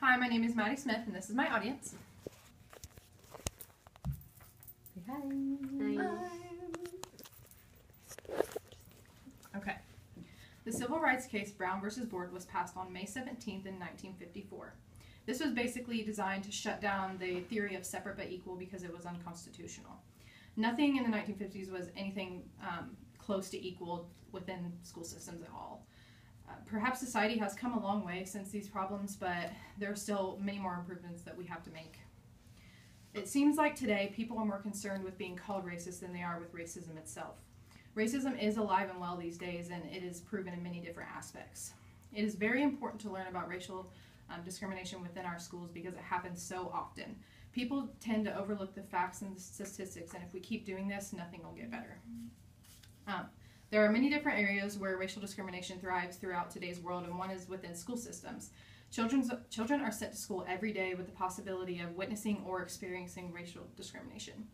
Hi, my name is Maddie Smith, and this is my audience. Say hi. Hi. Okay. The civil rights case Brown v. Board was passed on May 17th in 1954. This was basically designed to shut down the theory of separate but equal because it was unconstitutional. Nothing in the 1950s was anything close to equal within school systems at all. Perhaps society has come a long way since these problems, but there are still many more improvements that we have to make. It seems like today people are more concerned with being called racist than they are with racism itself. Racism is alive and well these days, and it is proven in many different aspects. It is very important to learn about racial discrimination within our schools because it happens so often. People tend to overlook the facts and the statistics, and if we keep doing this, nothing will get better. There are many different areas where racial discrimination thrives throughout today's world, and one is within school systems. Children are sent to school every day with the possibility of witnessing or experiencing racial discrimination.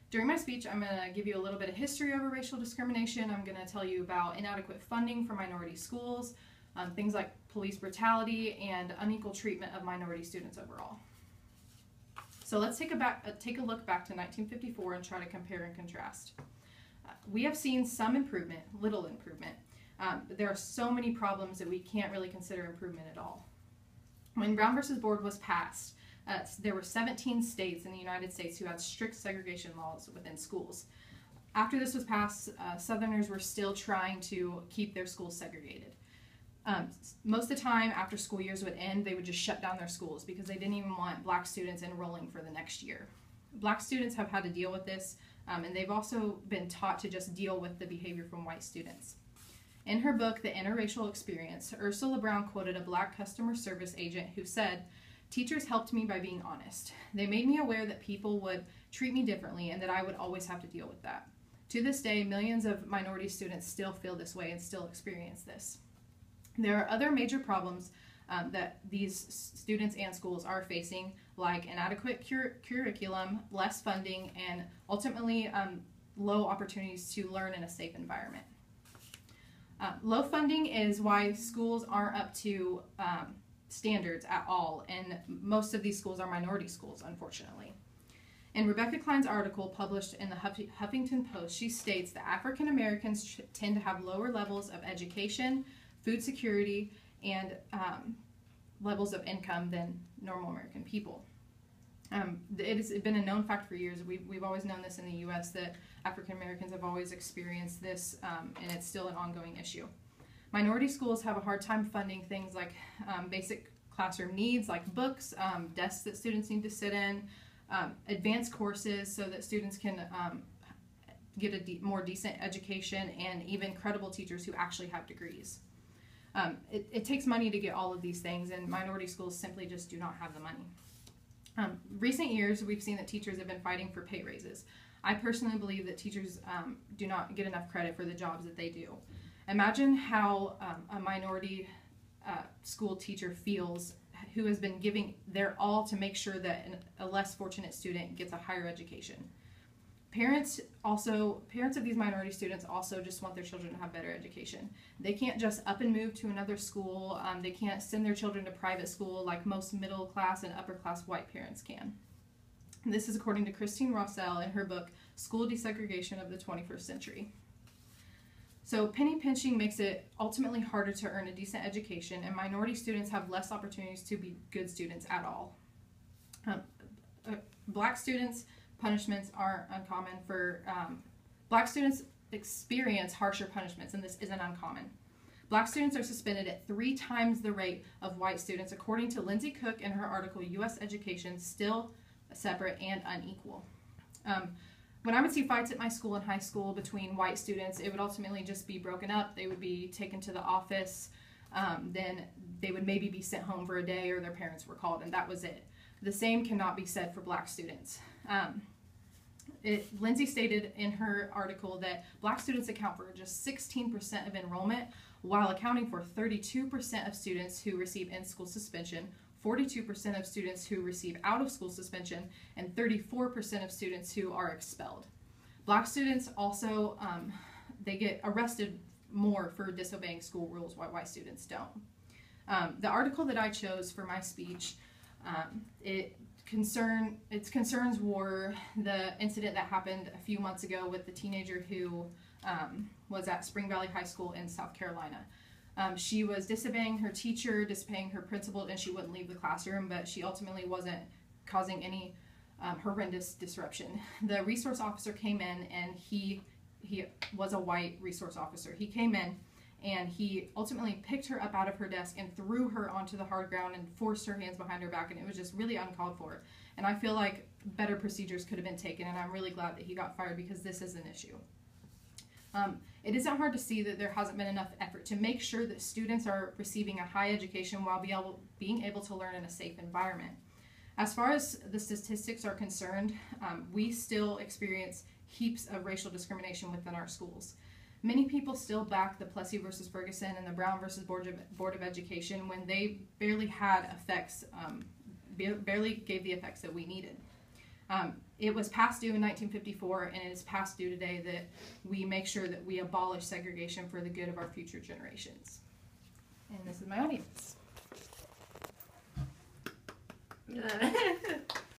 During my speech, I'm going to give you a little bit of history over racial discrimination. I'm going to tell you about inadequate funding for minority schools, things like police brutality, and unequal treatment of minority students overall. So let's take a look back to 1954 and try to compare and contrast. We have seen some improvement, little improvement, but there are so many problems that we can't really consider improvement at all. When Brown v. Board was passed, there were 17 states in the United States who had strict segregation laws within schools. After this was passed, Southerners were still trying to keep their schools segregated. Most of the time, after school years would end, they would just shut down their schools because they didn't even want black students enrolling for the next year. Black students have had to deal with this, and they've also been taught to just deal with the behavior from white students. In her book, The Interracial Experience, Ursula Brown quoted a black customer service agent who said, "Teachers helped me by being honest. They made me aware that people would treat me differently and that I would always have to deal with that. To this day, millions of minority students still feel this way and still experience this." There are other major problems that these students and schools are facing, like inadequate curriculum, less funding, and ultimately low opportunities to learn in a safe environment. Low funding is why schools aren't up to standards at all, and most of these schools are minority schools, unfortunately. In Rebecca Klein's article published in the Huffington Post, she states that African Americans tend to have lower levels of education, food security, and levels of income than normal American people. It has been a known fact for years. We've always known this in the U.S. that African Americans have always experienced this, and it's still an ongoing issue. Minority schools have a hard time funding things like basic classroom needs, like books, desks that students need to sit in, advanced courses so that students can get a more decent education, and even credible teachers who actually have degrees. It takes money to get all of these things, and minority schools simply just do not have the money. Recent years, we've seen that teachers have been fighting for pay raises. I personally believe that teachers do not get enough credit for the jobs that they do. Imagine how a minority school teacher feels who has been giving their all to make sure that a less fortunate student gets a higher education. Parents of these minority students also just want their children to have better education. They can't just up and move to another school. They can't send their children to private school like most middle class and upper class white parents can. And this is according to Christine Rossell in her book, School Desegregation of the 21st Century. So penny pinching makes it ultimately harder to earn a decent education, and minority students have less opportunities to be good students at all. Black students' punishments aren't uncommon for black students experience harsher punishments, and this isn't uncommon. Black students are suspended at 3 times the rate of white students, according to Lindsay Cook in her article, U.S. Education, Still Separate and Unequal. When I would see fights at my school in high school between white students, it would ultimately just be broken up. They would be taken to the office, then they would maybe be sent home for a day, or their parents were called, and that was it. The same cannot be said for black students. Lindsay stated in her article that black students account for just 16% of enrollment, while accounting for 32% of students who receive in-school suspension, 42% of students who receive out-of-school suspension, and 34% of students who are expelled. Black students also, they get arrested more for disobeying school rules, while white students don't. The article that I chose for my speech Its concerns were the incident that happened a few months ago with the teenager who was at Spring Valley High School in South Carolina. She was disobeying her teacher, disobeying her principal, and she wouldn't leave the classroom, but she ultimately wasn't causing any horrendous disruption. The resource officer came in, and he was a white resource officer. He came in, and he ultimately picked her up out of her desk and threw her onto the hard ground and forced her hands behind her back, and it was just really uncalled for. And I feel like better procedures could have been taken, and I'm really glad that he got fired because this is an issue. It isn't hard to see that there hasn't been enough effort to make sure that students are receiving a high education while being able to learn in a safe environment. As far as the statistics are concerned, we still experience heaps of racial discrimination within our schools. Many people still back the Plessy versus Ferguson and the Brown versus Board of Education when they barely had effects, barely gave the effects that we needed. It was past due in 1954, and it is past due today that we make sure that we abolish segregation for the good of our future generations. And this is my audience.